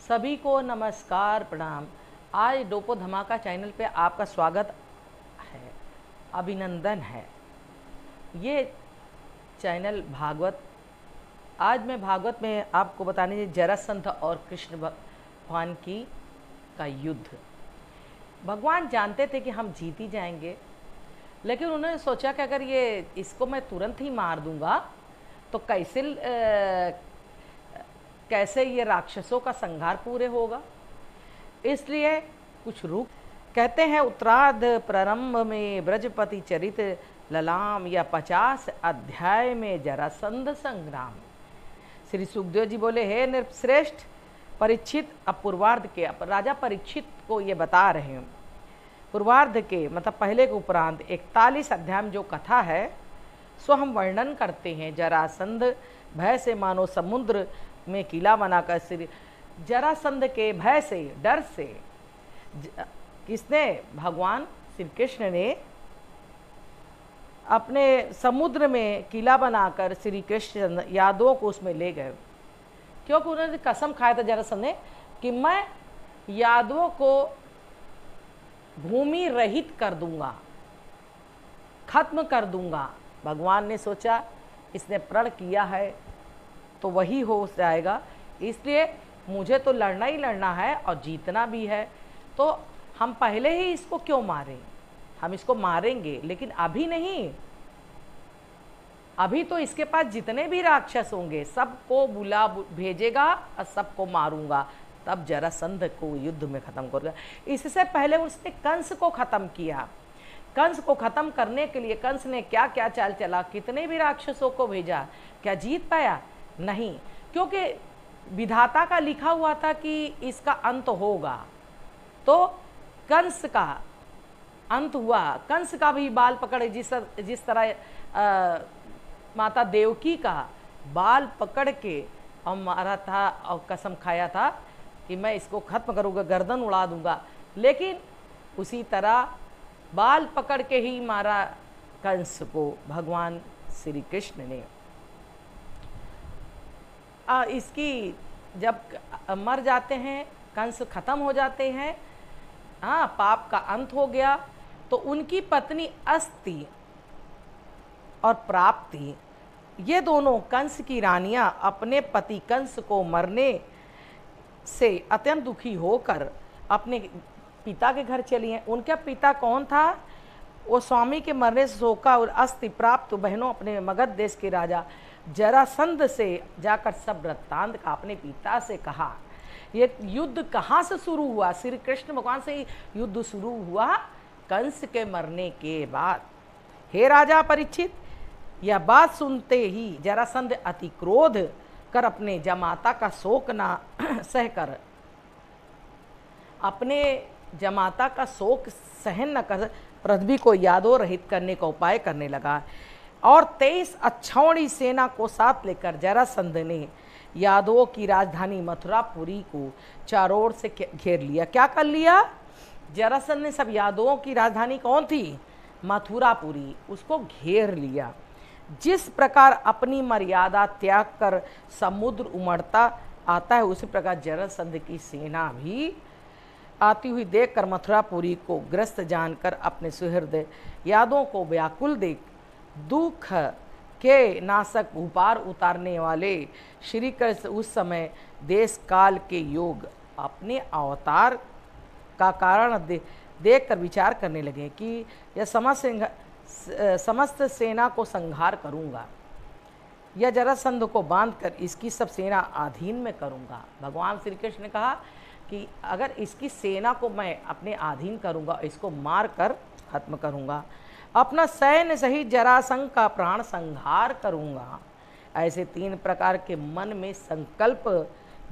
सभी को नमस्कार प्रणाम। आज डोपो धमाका चैनल पे आपका स्वागत है, अभिनंदन है। ये चैनल भागवत, आज मैं भागवत में आपको बताने जरासंध और कृष्ण भगवान की का युद्ध। भगवान जानते थे कि हम जीत ही जाएंगे, लेकिन उन्होंने सोचा कि अगर इसको मैं तुरंत ही मार दूंगा तो कैसे ये राक्षसों का संहार पूरे होगा। इसलिए कुछ रुक कहते हैं उत्तरार्ध प्रारंभ में ब्रजपति चरित ललाम या 50 अध्याय में जरासंध संग्राम। श्री सुखदेव जी बोले, हे नृपश्रेष्ठ परीक्षित, अब पूर्वार्ध के राजा परीक्षित को ये बता रहे हैं। पूर्वार्ध के मतलब पहले के उपरांत 41 अध्याय में जो कथा है सो हम वर्णन करते हैं। जरासंध भय से मानो समुद्र में किला बनाकर श्री जरासंध के भय से, डर से किसने, भगवान श्री कृष्ण ने अपने समुद्र में किला बनाकर श्री कृष्ण यादवों को उसमें ले गए, क्योंकि उन्होंने कसम खाया था जरासंध ने कि मैं यादवों को भूमि रहित कर दूंगा, खत्म कर दूंगा। भगवान ने सोचा इसने प्रण किया है तो वही हो जाएगा, इसलिए मुझे तो लड़ना ही लड़ना है और जीतना भी है। तो हम पहले ही इसको क्यों मारें, हम इसको मारेंगे लेकिन अभी नहीं। अभी तो इसके पास जितने भी राक्षस होंगे सबको बुला भेजेगा और सबको मारूंगा, तब जरासंध को युद्ध में खत्म करेगा। इससे पहले उसने कंस को खत्म किया। कंस को खत्म करने के लिए कंस ने क्या क्या चाल चला, कितने भी राक्षसों को भेजा, क्या जीत पाया? नहीं, क्योंकि विधाता का लिखा हुआ था कि इसका अंत होगा। तो कंस का अंत हुआ। कंस का भी बाल पकड़े, जिस तरह माता देवकी का बाल पकड़ के और मारा था और कसम खाया था कि मैं इसको खत्म करूँगा, गर्दन उड़ा दूंगा, लेकिन उसी तरह बाल पकड़ के ही मारा कंस को भगवान श्री कृष्ण ने। इसकी जब मर जाते हैं, कंस खत्म हो जाते हैं, हाँ, पाप का अंत हो गया, तो उनकी पत्नी अस्ति और प्राप्ति, ये दोनों कंस की रानियां अपने पति कंस को मरने से अत्यंत दुखी होकर अपने पिता के घर चली हैं। उनका पिता कौन था? वो स्वामी के मरने से शोका और अस्ति प्राप्त बहनों अपने मगध देश के राजा जरासंध से जाकर सब वृत्तांत का अपने पिता से कहा। ये युद्ध कहाँ से शुरू हुआ? श्री कृष्ण भगवान से ही युद्ध शुरू हुआ कंस के मरने के बाद। हे राजा परीक्षित, यह बात सुनते ही जरासंध अति क्रोध कर अपने जमाता का शोक ना सहकर अपने जमाता का शोक सहन न कर पृथ्वी को यादव रहित करने का उपाय करने लगा और 23 अक्षौणी सेना को साथ लेकर जरासंध ने यादवों की राजधानी मथुरापुरी को चारों ओर से घेर लिया। क्या कर लिया? जरासंध ने सब यादवों की राजधानी कौन थी? मथुरापुरी, उसको घेर लिया। जिस प्रकार अपनी मर्यादा त्याग कर समुद्र उमड़ता आता है, उसी प्रकार जरासंध की सेना भी आती हुई देखकर मथुरापुरी को ग्रस्त जानकर अपने सुहृद यादों को व्याकुल देख दुख के नाशक उपार उतारने वाले श्री कृष्ण उस समय देश काल के योग अपने अवतार का कारण देखकर विचार करने लगे कि यह समस्त सेना को संहार करूंगा, या जरासंध को बांधकर इसकी सब सेना अधीन में करूंगा। भगवान श्री कृष्ण ने कहा कि अगर इसकी सेना को मैं अपने अधीन करूंगा, इसको मार कर खत्म करूंगा, अपना सैन्य सहित जरासंध का प्राण संहार करूंगा। ऐसे 3 प्रकार के मन में संकल्प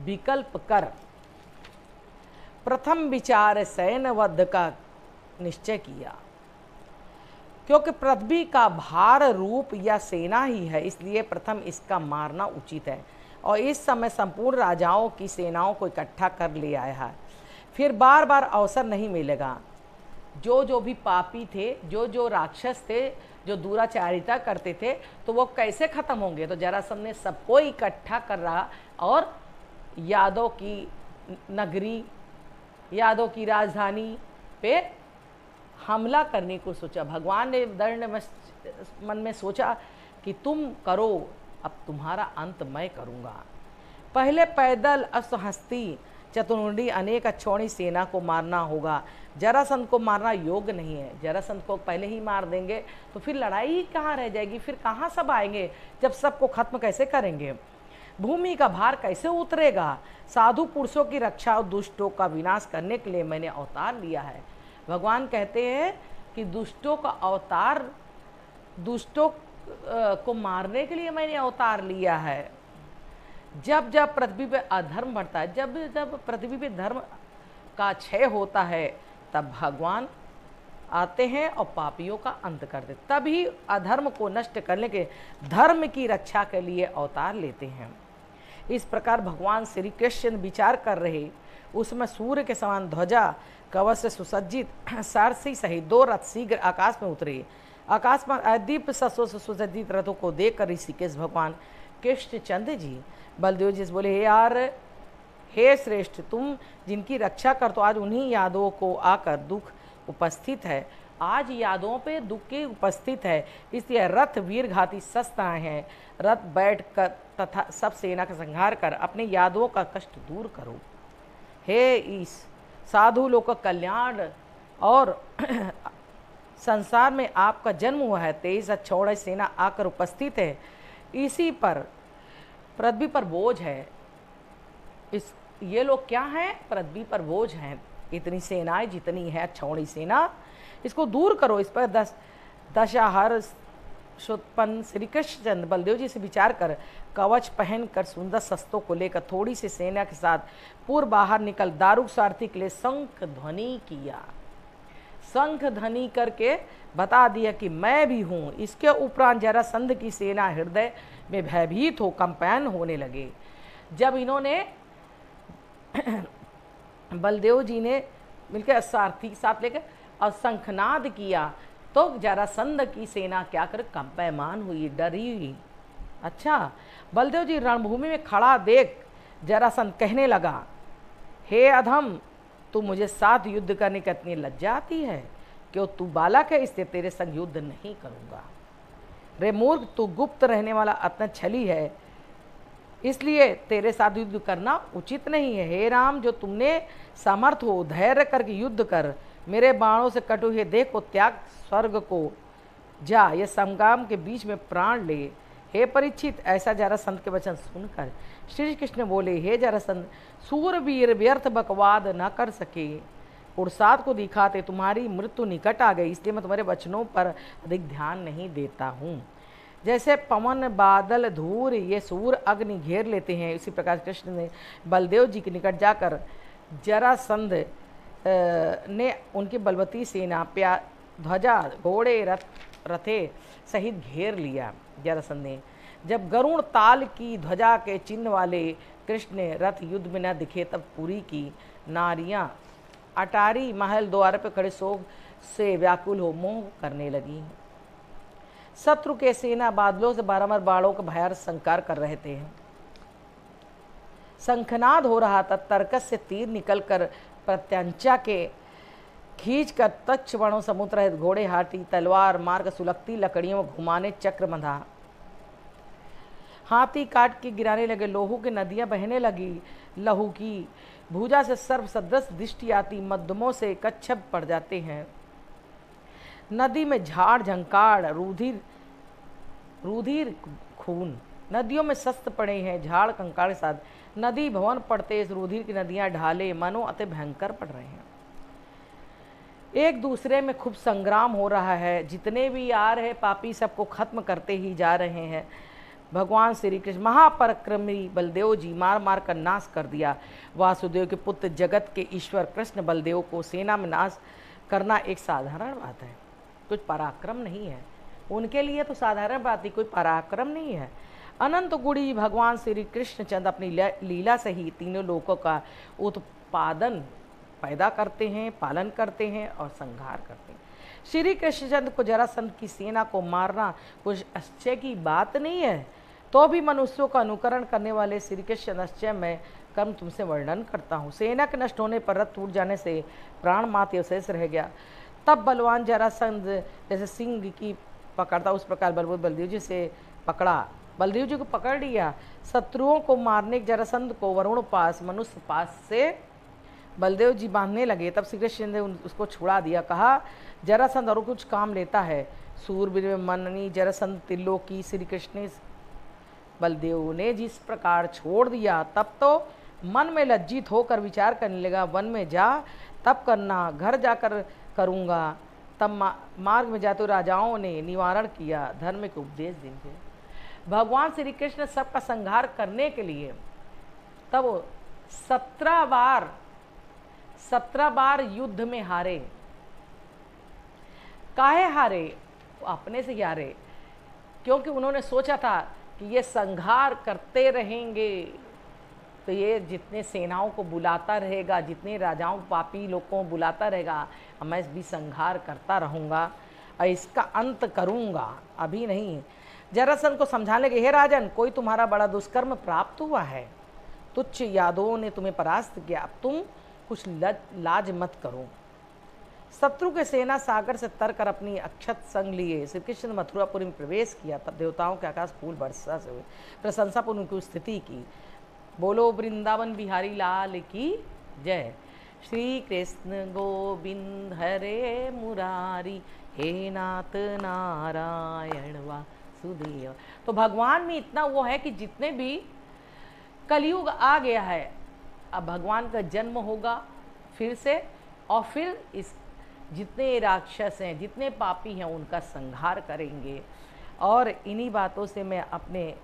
विकल्प कर प्रथम विचार सैन्य वध का निश्चय किया। क्योंकि पृथ्वी का भार रूप या सेना ही है, इसलिए प्रथम इसका मारना उचित है। और इस समय संपूर्ण राजाओं की सेनाओं को इकट्ठा कर ले आया है, फिर बार बार अवसर नहीं मिलेगा। जो जो भी पापी थे, जो जो राक्षस थे, जो दुराचारिता करते थे, तो वो कैसे खत्म होंगे? तो जरासंध ने सबको इकट्ठा कर रहा और यादव की नगरी, यादों की राजधानी पे हमला करने को सोचा। भगवान ने दंड मन में सोचा कि तुम करो, अब तुम्हारा अंत मैं करूँगा। पहले पैदल असहस्ती चतुर्मुंडी अनेक अच्छौड़ी सेना को मारना होगा। जरासंध को मारना योग्य नहीं है। जरासंध को पहले ही मार देंगे तो फिर लड़ाई कहाँ रह जाएगी, फिर कहाँ सब आएंगे, जब सबको खत्म कैसे करेंगे, भूमि का भार कैसे उतरेगा। साधु पुरुषों की रक्षा और दुष्टों का विनाश करने के लिए मैंने अवतार लिया है। भगवान कहते हैं कि दुष्टों का अवतार, दुष्टों को मारने के लिए मैंने अवतार लिया है। जब जब पृथ्वी पे अधर्म बढ़ता है, जब जब पृथ्वी पे धर्म का क्षय होता है, तब भगवान आते हैं और पापियों का अंत कर देते, तभी अधर्म को नष्ट करने के, धर्म की रक्षा के लिए अवतार लेते हैं। इस प्रकार भगवान श्री कृष्ण विचार कर रहे, उसमें सूर्य के समान ध्वजा कवच से सुसज्जित सारथी सहित 2 रथ शीघ्र आकाश में उतरे। आकाश में अदीप शस्त्रों से सुसज्जित रथों को देखकर ऋषिकेश भगवान कृष्णचंद्र जी बलदेव जी से बोले, हे यार, हे श्रेष्ठ, तुम जिनकी रक्षा कर, तो आज उन्हीं यादवों को आकर दुख उपस्थित है। आज यादवों पे दुख की उपस्थित है, इसलिए रथ वीरघाती शस्त्राएं हैं। रथ बैठ कर तथा सब सेना का संहार कर अपने यादवों का कष्ट दूर करो। हे ईश, साधु लोग का कल्याण और संसार में आपका जन्म हुआ है। 23 अच्छौड़ सेना आकर उपस्थित है, इसी पर पृथ्वी पर बोझ है। ये लोग क्या हैं? पृथ्वी पर बोझ हैं। इतनी सेनाएं जितनी है अच्छौड़ी सेना, इसको दूर करो। इस पर दशाहर शोत्पन्न श्री कृष्णचंद्र बलदेव जी से विचार कर कवच पहनकर सुंदर शस्त्रों को लेकर थोड़ी सी सेना के साथ पूर्व बाहर निकल दारुक सारथी के लिए शंख ध्वनि किया। शंख ध्वनि करके बता दिया कि मैं भी हूँ। इसके उपरांत जरासंध की सेना हृदय में भयभीत हो कंपन होने लगे। जब इन्होंने बलदेव जी ने मिलकर सारथी के साथ लेकर और शंखनाद किया, तो जरासंध की सेना क्या कर कंपमान हुई, डरी हुई। अच्छा, बलदेव जी रणभूमि में खड़ा देख जरासंध कहने लगा, हे अधम, तू मुझे साथ युद्ध करने की इतनी लज्जा आती है? क्यों तू बालक है, इससे तेरे संग युद्ध नहीं करूँगा। रे मूर्ख, तू गुप्त रहने वाला अतना छली है, इसलिए तेरे साथ युद्ध करना उचित नहीं है। हे राम, जो तुमने समर्थ हो, धैर्य करके युद्ध कर, मेरे बाणों से कटु हुए देह को त्याग, स्वर्ग को जा, ये संग्राम के बीच में प्राण ले। हे परीक्षित, ऐसा जरासंध के वचन सुनकर श्री कृष्ण बोले, हे जरासंध, सूरवीर व्यर्थ बकवाद न कर सके, पुरुषार्थ को दिखाते तुम्हारी मृत्यु निकट आ गई, इसलिए मैं तुम्हारे वचनों पर अधिक ध्यान नहीं देता हूँ। जैसे पवन बादल धूर ये सूर अग्नि घेर लेते हैं, इसी प्रकार कृष्ण ने बलदेव जी के निकट जाकर जरासंध ने उनकी बलवती सेना ध्वजा घोड़े रथे सहित घेर लिया। जरासंध ने जब गरुण ताल की ध्वजा के चिन्ह वाले कृष्ण ने रथ युद्ध में न दिखे, तब पुरी की नारियां अटारी महल द्वार पर खड़े शोक से व्याकुल हो मोह करने लगी। शत्रु के सेना बादलों से बारंबार बाणों का भयार संकार कर रहे थे। शंखनाद हो रहा था। तर्कस से तीर निकलकर प्रत्यंचा के खींच कर तक्ष वणों समुद्र रहित घोड़े हाथी तलवार मार्ग सुलगती लकड़ियों घुमाने चक्र बंधा, हाथी काट के गिराने लगे। लोहू की नदियां बहने लगी। लहू की भुजा से सर्व सदृश दृष्टि आती, मध्यमों से कच्छप पड़ जाते हैं। नदी में झाड़ झंकार, रुधिर खून, नदियों में शस्त्र पड़े हैं, झाड़ कंकाड़ के साथ नदी भवन पड़ते, इस रुधिर की नदियां ढाले मानो अति भयंकर पड़ रहे हैं। एक दूसरे में खूब संग्राम हो रहा है। जितने भी आ रहे पापी सबको खत्म करते ही जा रहे हैं। भगवान श्री कृष्ण महापराक्रमी बलदेव जी मार मार कर नाश कर दिया। वासुदेव के पुत्र जगत के ईश्वर कृष्ण बलदेव को सेना में नाश करना एक साधारण बात है, कुछ पराक्रम नहीं है। उनके लिए तो साधारण बात ही, कोई पराक्रम नहीं है। अनंत गुणी भगवान श्री कृष्णचंद्र अपनी लीला से ही तीनों लोकों का उत्पादन पैदा करते हैं, पालन करते हैं और संहार करते हैं। श्री कृष्णचंद्र को जरासंध की सेना को मारना कुछ आश्चर्य की बात नहीं है, तो भी मनुष्यों का अनुकरण करने वाले श्री कृष्ण निश्चय में कर्म तुमसे वर्णन करता हूँ। सेना के नष्ट होने पर रथ टूट जाने से प्राण मात्र अवशेष रह गया। तब बलवान जरासंध जैसे सिंह की पकड़ता उस प्रकार बलदेव जी से पकड़ा, बलदेव जी को पकड़ लिया। शत्रुओं को मारने जरासंध को वरुण पास मनुष्य पास से बलदेव जी बांधने लगे। तब श्री कृष्ण ने उसको छुड़ा दिया। कहा जरासंध और कुछ काम लेता है। सूरवीर में मननी जरासंध त्रिलोकी श्री कृष्ण बलदेव ने जिस प्रकार छोड़ दिया, तब तो मन में लज्जित होकर विचार करने लगा, वन में जा तब करना, घर जाकर करूँगा। तब मार्ग में जाते राजाओं ने निवारण किया, धर्म के उपदेश देंगे। भगवान श्री कृष्ण सबका संहार करने के लिए तब 17 बार युद्ध में हारे। काहे हारे? अपने से हारे, क्योंकि उन्होंने सोचा था कि ये संहार करते रहेंगे तो ये जितने सेनाओं को बुलाता रहेगा, जितने राजाओं पापी लोगों को बुलाता रहेगा, मैं भी संहार करता रहूँगा और इसका अंत करूँगा, अभी नहीं। जरासंध को समझाने लगे, हे राजन, कोई तुम्हारा बड़ा दुष्कर्म प्राप्त हुआ है, तुच्छ यादवों ने तुम्हें परास्त किया, अब तुम कुछ लाज मत करो। शत्रु के सेना सागर से तर कर अपनी अक्षत संग लिए श्री कृष्ण ने मथुरापुरी में प्रवेश किया। तब देवताओं के आकाश फूल वर्षा से हुए, प्रशंसापूर्ण उनकी स्थिति की। बोलो वृंदावन बिहारी लाल की जय। श्री कृष्ण गोविंद हरे मुरारी, हे नाथ नारायण वासुदेव। तो भगवान में इतना वो है कि जितने भी कलयुग आ गया है, अब भगवान का जन्म होगा फिर से, और फिर इस जितने राक्षस हैं, जितने पापी हैं, उनका संहार करेंगे। और इन्हीं बातों से मैं अपने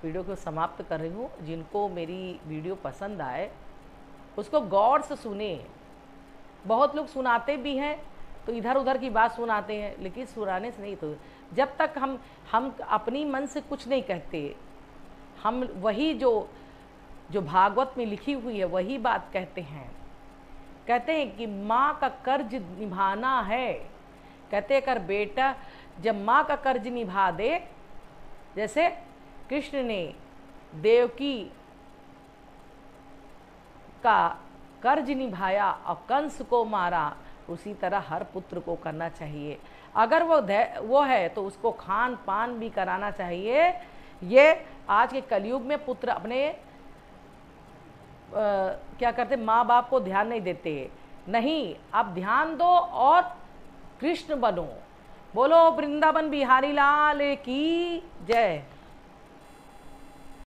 वीडियो को समाप्त कर रही हूँ। जिनको मेरी वीडियो पसंद आए उसको गौर से सुने। बहुत लोग सुनाते भी हैं तो इधर उधर की बात सुनाते हैं, लेकिन सुनाने से नहीं। तो जब तक हम अपनी मन से कुछ नहीं कहते, हम वही जो भागवत में लिखी हुई है वही बात कहते हैं। कहते हैं कि माँ का कर्ज निभाना है। कहते कर बेटा जब माँ का कर्ज निभा दे, जैसे कृष्ण ने देवकी का कर्ज निभाया और कंस को मारा, उसी तरह हर पुत्र को करना चाहिए। अगर वो है तो उसको खान पान भी कराना चाहिए। ये आज के कलयुग में पुत्र अपने क्या करते, माँ बाप को ध्यान नहीं देते। नहीं, आप ध्यान दो और कृष्ण बनो। बोलो वृंदावन बिहारी लाल की जय।